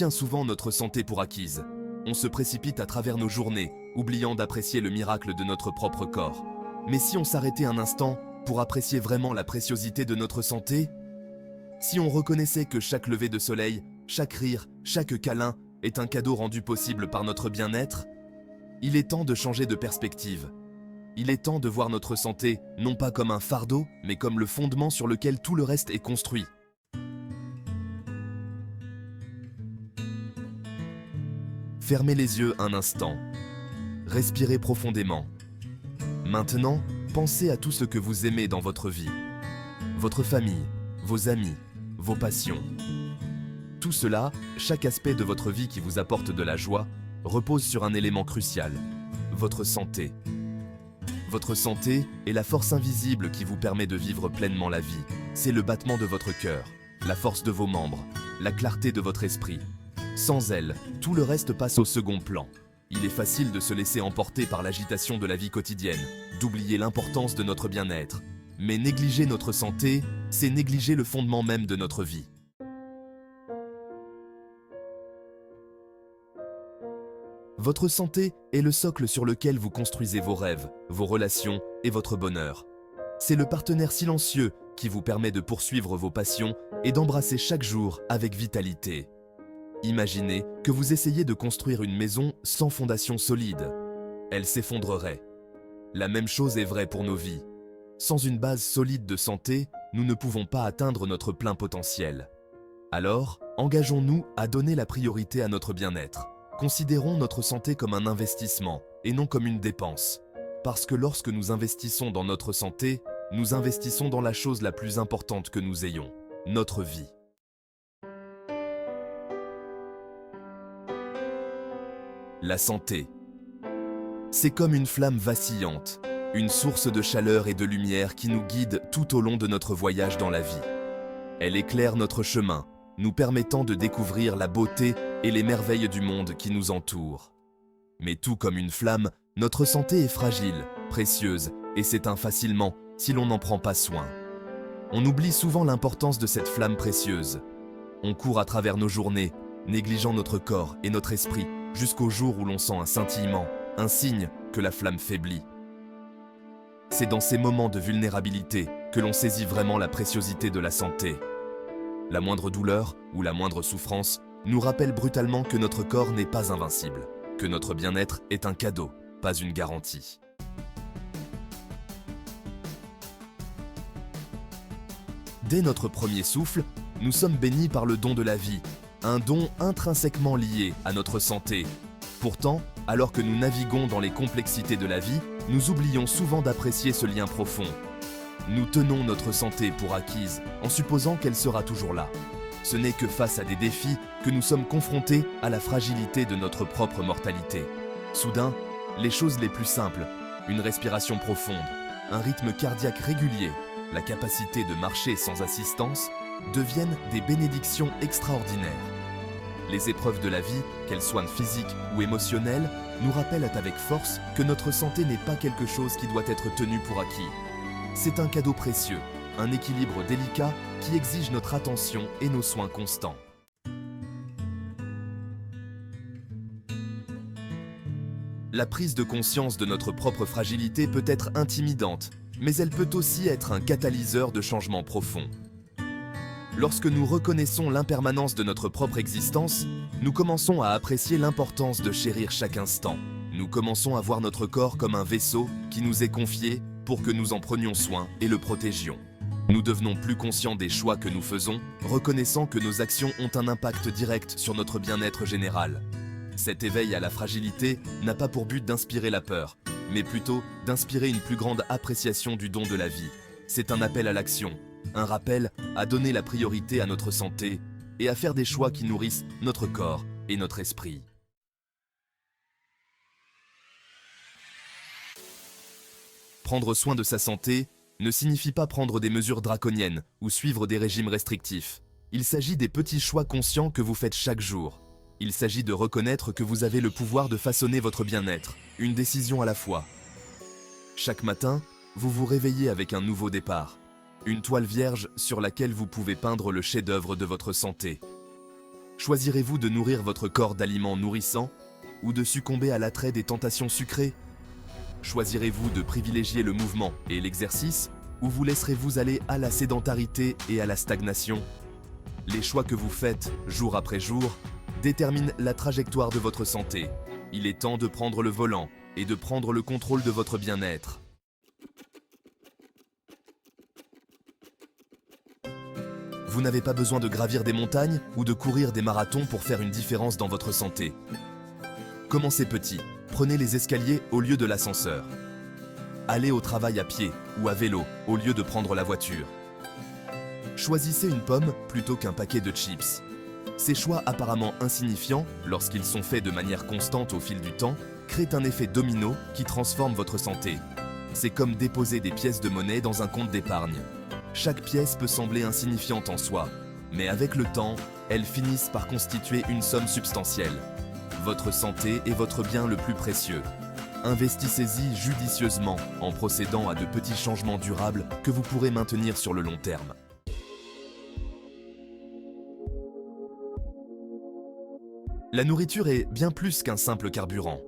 Bien souvent notre santé pour acquise. On se précipite à travers nos journées, oubliant d'apprécier le miracle de notre propre corps. Mais si on s'arrêtait un instant pour apprécier vraiment la préciosité de notre santé, si on reconnaissait que chaque lever de soleil, chaque rire, chaque câlin est un cadeau rendu possible par notre bien-être, il est temps de changer de perspective. Il est temps de voir notre santé non pas comme un fardeau, mais comme le fondement sur lequel tout le reste est construit. Fermez les yeux un instant. Respirez profondément. Maintenant, pensez à tout ce que vous aimez dans votre vie. Votre famille, vos amis, vos passions. Tout cela, chaque aspect de votre vie qui vous apporte de la joie, repose sur un élément crucial, votre santé. Votre santé est la force invisible qui vous permet de vivre pleinement la vie. C'est le battement de votre cœur, la force de vos membres, la clarté de votre esprit. Sans elle, tout le reste passe au second plan. Il est facile de se laisser emporter par l'agitation de la vie quotidienne, d'oublier l'importance de notre bien-être. Mais négliger notre santé, c'est négliger le fondement même de notre vie. Votre santé est le socle sur lequel vous construisez vos rêves, vos relations et votre bonheur. C'est le partenaire silencieux qui vous permet de poursuivre vos passions et d'embrasser chaque jour avec vitalité. Imaginez que vous essayez de construire une maison sans fondation solide. Elle s'effondrerait. La même chose est vraie pour nos vies. Sans une base solide de santé, nous ne pouvons pas atteindre notre plein potentiel. Alors, engageons-nous à donner la priorité à notre bien-être. Considérons notre santé comme un investissement et non comme une dépense. Parce que lorsque nous investissons dans notre santé, nous investissons dans la chose la plus importante que nous ayons, notre vie. La santé. C'est comme une flamme vacillante, une source de chaleur et de lumière qui nous guide tout au long de notre voyage dans la vie. Elle éclaire notre chemin, nous permettant de découvrir la beauté et les merveilles du monde qui nous entoure. Mais tout comme une flamme, notre santé est fragile, précieuse et s'éteint facilement si l'on n'en prend pas soin. On oublie souvent l'importance de cette flamme précieuse. On court à travers nos journées, négligeant notre corps et notre esprit, jusqu'au jour où l'on sent un scintillement, un signe que la flamme faiblit. C'est dans ces moments de vulnérabilité que l'on saisit vraiment la préciosité de la santé. La moindre douleur ou la moindre souffrance nous rappelle brutalement que notre corps n'est pas invincible, que notre bien-être est un cadeau, pas une garantie. Dès notre premier souffle, nous sommes bénis par le don de la vie, un don intrinsèquement lié à notre santé. Pourtant, alors que nous naviguons dans les complexités de la vie, nous oublions souvent d'apprécier ce lien profond. Nous tenons notre santé pour acquise en supposant qu'elle sera toujours là. Ce n'est que face à des défis que nous sommes confrontés à la fragilité de notre propre mortalité. Soudain, les choses les plus simples, une respiration profonde, un rythme cardiaque régulier, la capacité de marcher sans assistance, deviennent des bénédictions extraordinaires. Les épreuves de la vie, qu'elles soient physiques ou émotionnelles, nous rappellent avec force que notre santé n'est pas quelque chose qui doit être tenu pour acquis. C'est un cadeau précieux, un équilibre délicat qui exige notre attention et nos soins constants. La prise de conscience de notre propre fragilité peut être intimidante, mais elle peut aussi être un catalyseur de changement profond. Lorsque nous reconnaissons l'impermanence de notre propre existence, nous commençons à apprécier l'importance de chérir chaque instant. Nous commençons à voir notre corps comme un vaisseau qui nous est confié pour que nous en prenions soin et le protégions. Nous devenons plus conscients des choix que nous faisons, reconnaissant que nos actions ont un impact direct sur notre bien-être général. Cet éveil à la fragilité n'a pas pour but d'inspirer la peur, mais plutôt d'inspirer une plus grande appréciation du don de la vie. C'est un appel à l'action, un rappel à donner la priorité à notre santé et à faire des choix qui nourrissent notre corps et notre esprit. Prendre soin de sa santé ne signifie pas prendre des mesures draconiennes ou suivre des régimes restrictifs. Il s'agit des petits choix conscients que vous faites chaque jour. Il s'agit de reconnaître que vous avez le pouvoir de façonner votre bien-être, une décision à la fois. Chaque matin, vous vous réveillez avec un nouveau départ, une toile vierge sur laquelle vous pouvez peindre le chef-d'œuvre de votre santé. Choisirez-vous de nourrir votre corps d'aliments nourrissants ou de succomber à l'attrait des tentations sucrées? Choisirez-vous de privilégier le mouvement et l'exercice ou vous laisserez-vous aller à la sédentarité et à la stagnation? Les choix que vous faites, jour après jour, déterminent la trajectoire de votre santé. Il est temps de prendre le volant et de prendre le contrôle de votre bien-être. Vous n'avez pas besoin de gravir des montagnes ou de courir des marathons pour faire une différence dans votre santé. Commencez petit, prenez les escaliers au lieu de l'ascenseur. Allez au travail à pied ou à vélo au lieu de prendre la voiture. Choisissez une pomme plutôt qu'un paquet de chips. Ces choix apparemment insignifiants, lorsqu'ils sont faits de manière constante au fil du temps, créent un effet domino qui transforme votre santé. C'est comme déposer des pièces de monnaie dans un compte d'épargne. Chaque pièce peut sembler insignifiante en soi, mais avec le temps, elles finissent par constituer une somme substantielle. Votre santé est votre bien le plus précieux. Investissez-y judicieusement en procédant à de petits changements durables que vous pourrez maintenir sur le long terme. La nourriture est bien plus qu'un simple carburant.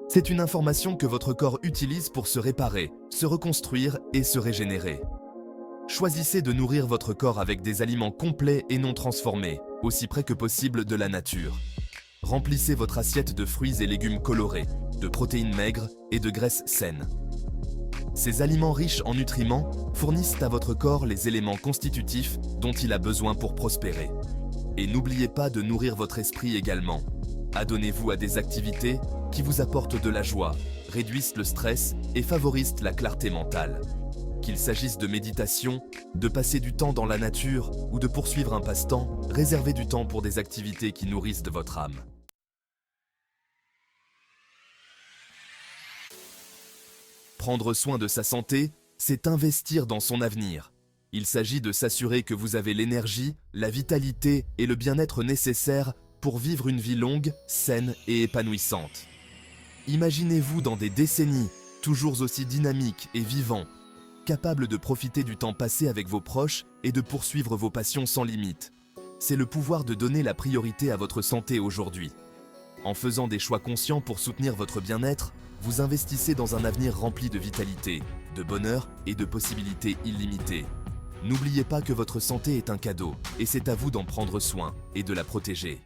C'est une information que votre corps utilise pour se réparer, se reconstruire et se régénérer. Choisissez de nourrir votre corps avec des aliments complets et non transformés, aussi près que possible de la nature. Remplissez votre assiette de fruits et légumes colorés, de protéines maigres et de graisses saines. Ces aliments riches en nutriments fournissent à votre corps les éléments constitutifs dont il a besoin pour prospérer. Et n'oubliez pas de nourrir votre esprit également. Adonnez-vous à des activités qui vous apportent de la joie, réduisent le stress et favorisent la clarté mentale. Qu'il s'agisse de méditation, de passer du temps dans la nature ou de poursuivre un passe-temps, réservez du temps pour des activités qui nourrissent de votre âme. Prendre soin de sa santé, c'est investir dans son avenir. Il s'agit de s'assurer que vous avez l'énergie, la vitalité et le bien-être nécessaires pour vivre une vie longue, saine et épanouissante. Imaginez-vous dans des décennies, toujours aussi dynamique et vivant, capable de profiter du temps passé avec vos proches et de poursuivre vos passions sans limite. C'est le pouvoir de donner la priorité à votre santé aujourd'hui. En faisant des choix conscients pour soutenir votre bien-être, vous investissez dans un avenir rempli de vitalité, de bonheur et de possibilités illimitées. N'oubliez pas que votre santé est un cadeau et c'est à vous d'en prendre soin et de la protéger.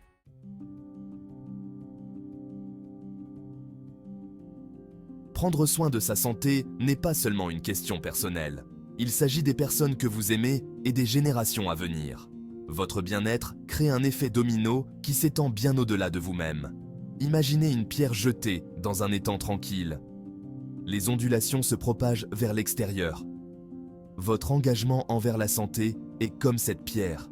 Prendre soin de sa santé n'est pas seulement une question personnelle. Il s'agit des personnes que vous aimez et des générations à venir. Votre bien-être crée un effet domino qui s'étend bien au-delà de vous-même. Imaginez une pierre jetée dans un étang tranquille. Les ondulations se propagent vers l'extérieur. Votre engagement envers la santé est comme cette pierre.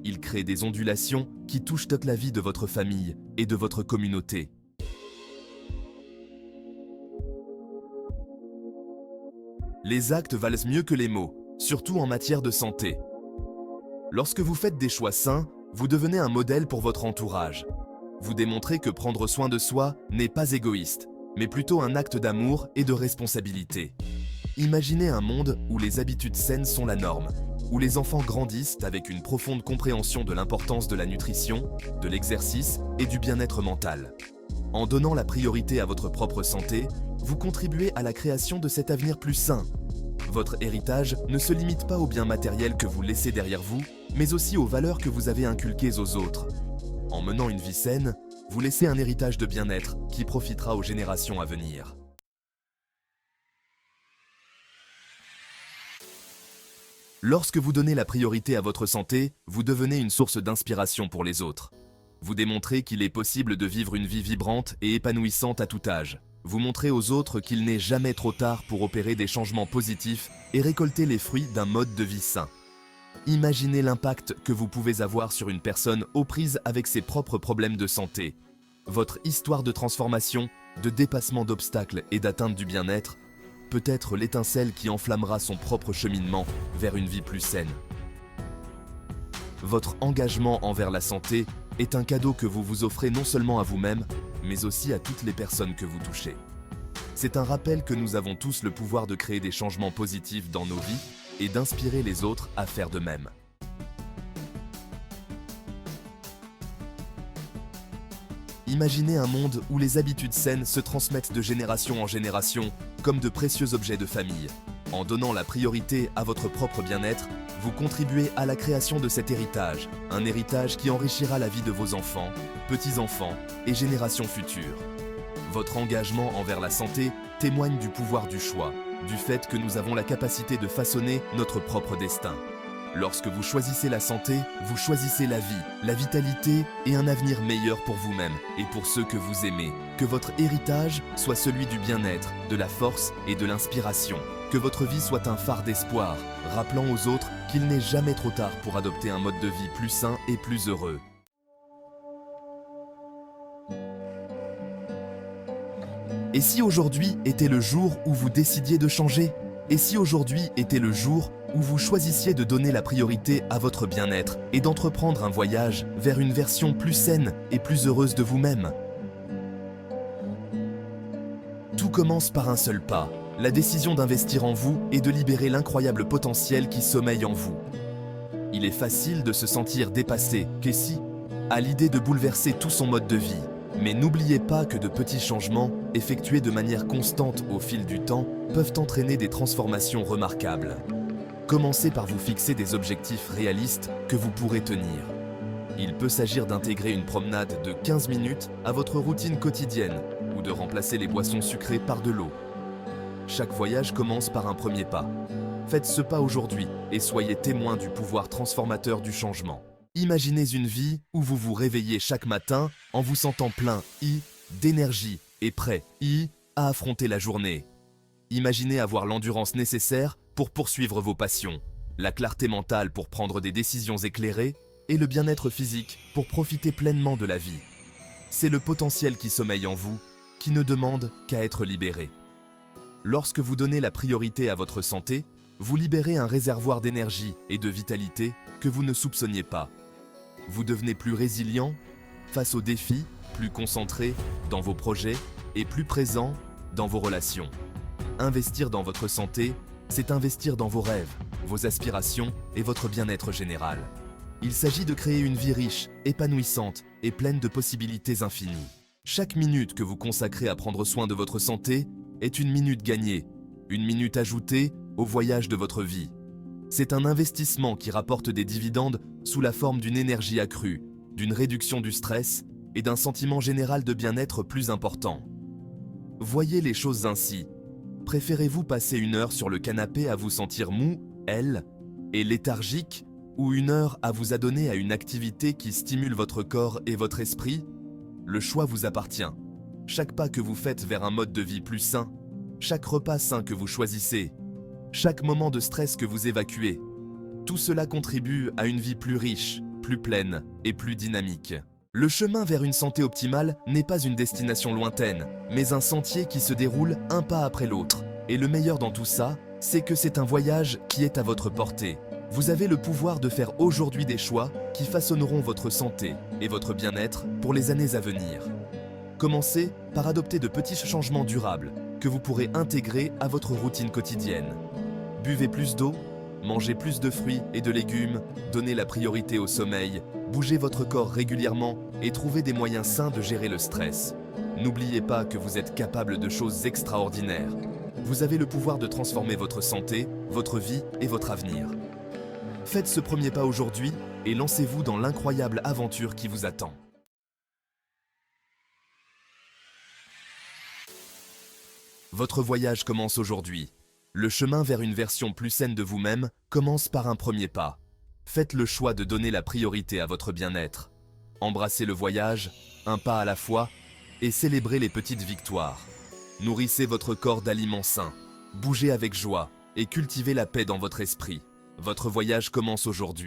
Il crée des ondulations qui touchent toute la vie de votre famille et de votre communauté. Les actes valent mieux que les mots, surtout en matière de santé. Lorsque vous faites des choix sains, vous devenez un modèle pour votre entourage. Vous démontrez que prendre soin de soi n'est pas égoïste, mais plutôt un acte d'amour et de responsabilité. Imaginez un monde où les habitudes saines sont la norme, où les enfants grandissent avec une profonde compréhension de l'importance de la nutrition, de l'exercice et du bien-être mental. En donnant la priorité à votre propre santé, vous contribuez à la création de cet avenir plus sain. Votre héritage ne se limite pas aux biens matériels que vous laissez derrière vous, mais aussi aux valeurs que vous avez inculquées aux autres. En menant une vie saine, vous laissez un héritage de bien-être qui profitera aux générations à venir. Lorsque vous donnez la priorité à votre santé, vous devenez une source d'inspiration pour les autres. Vous démontrez qu'il est possible de vivre une vie vibrante et épanouissante à tout âge. Vous montrez aux autres qu'il n'est jamais trop tard pour opérer des changements positifs et récolter les fruits d'un mode de vie sain. Imaginez l'impact que vous pouvez avoir sur une personne aux prises avec ses propres problèmes de santé. Votre histoire de transformation, de dépassement d'obstacles et d'atteinte du bien-être peut être l'étincelle qui enflammera son propre cheminement vers une vie plus saine. Votre engagement envers la santé est un cadeau que vous vous offrez non seulement à vous-même, mais aussi à toutes les personnes que vous touchez. C'est un rappel que nous avons tous le pouvoir de créer des changements positifs dans nos vies et d'inspirer les autres à faire de même. Imaginez un monde où les habitudes saines se transmettent de génération en génération, comme de précieux objets de famille. En donnant la priorité à votre propre bien-être, vous contribuez à la création de cet héritage, un héritage qui enrichira la vie de vos enfants, petits-enfants et générations futures. Votre engagement envers la santé témoigne du pouvoir du choix, du fait que nous avons la capacité de façonner notre propre destin. Lorsque vous choisissez la santé, vous choisissez la vie, la vitalité et un avenir meilleur pour vous-même et pour ceux que vous aimez. Que votre héritage soit celui du bien-être, de la force et de l'inspiration. Que votre vie soit un phare d'espoir, rappelant aux autres qu'il n'est jamais trop tard pour adopter un mode de vie plus sain et plus heureux. Et si aujourd'hui était le jour où vous décidiez de changer? Et si aujourd'hui était le jour où vous choisissiez de donner la priorité à votre bien-être et d'entreprendre un voyage vers une version plus saine et plus heureuse de vous-même? Tout commence par un seul pas, la décision d'investir en vous et de libérer l'incroyable potentiel qui sommeille en vous. Il est facile de se sentir dépassé, Casey, à l'idée de bouleverser tout son mode de vie. Mais n'oubliez pas que de petits changements, effectués de manière constante au fil du temps, peuvent entraîner des transformations remarquables. Commencez par vous fixer des objectifs réalistes que vous pourrez tenir. Il peut s'agir d'intégrer une promenade de 15 minutes à votre routine quotidienne ou de remplacer les boissons sucrées par de l'eau. Chaque voyage commence par un premier pas. Faites ce pas aujourd'hui et soyez témoin du pouvoir transformateur du changement. Imaginez une vie où vous vous réveillez chaque matin en vous sentant plein d'énergie et prêt à affronter la journée. Imaginez avoir l'endurance nécessaire pour poursuivre vos passions, la clarté mentale pour prendre des décisions éclairées et le bien-être physique pour profiter pleinement de la vie. C'est le potentiel qui sommeille en vous qui ne demande qu'à être libéré. Lorsque vous donnez la priorité à votre santé, vous libérez un réservoir d'énergie et de vitalité que vous ne soupçonniez pas. Vous devenez plus résilient face aux défis, plus concentré dans vos projets et plus présent dans vos relations. Investir dans votre santé, c'est investir dans vos rêves, vos aspirations et votre bien-être général. Il s'agit de créer une vie riche, épanouissante et pleine de possibilités infinies. Chaque minute que vous consacrez à prendre soin de votre santé est une minute gagnée, une minute ajoutée au voyage de votre vie. C'est un investissement qui rapporte des dividendes sous la forme d'une énergie accrue, d'une réduction du stress et d'un sentiment général de bien-être plus important. Voyez les choses ainsi. Préférez-vous passer une heure sur le canapé à vous sentir mou, et léthargique, ou une heure à vous adonner à une activité qui stimule votre corps et votre esprit? Le choix vous appartient. Chaque pas que vous faites vers un mode de vie plus sain, chaque repas sain que vous choisissez, chaque moment de stress que vous évacuez, tout cela contribue à une vie plus riche, plus pleine et plus dynamique. Le chemin vers une santé optimale n'est pas une destination lointaine, mais un sentier qui se déroule un pas après l'autre. Et le meilleur dans tout ça, c'est que c'est un voyage qui est à votre portée. Vous avez le pouvoir de faire aujourd'hui des choix qui façonneront votre santé et votre bien-être pour les années à venir. Commencez par adopter de petits changements durables que vous pourrez intégrer à votre routine quotidienne. Buvez plus d'eau, mangez plus de fruits et de légumes, donnez la priorité au sommeil, bougez votre corps régulièrement et trouvez des moyens sains de gérer le stress. N'oubliez pas que vous êtes capable de choses extraordinaires. Vous avez le pouvoir de transformer votre santé, votre vie et votre avenir. Faites ce premier pas aujourd'hui et lancez-vous dans l'incroyable aventure qui vous attend. Votre voyage commence aujourd'hui. Le chemin vers une version plus saine de vous-même commence par un premier pas. Faites le choix de donner la priorité à votre bien-être. Embrassez le voyage, un pas à la fois, et célébrez les petites victoires. Nourrissez votre corps d'aliments sains, bougez avec joie et cultivez la paix dans votre esprit. Votre voyage commence aujourd'hui.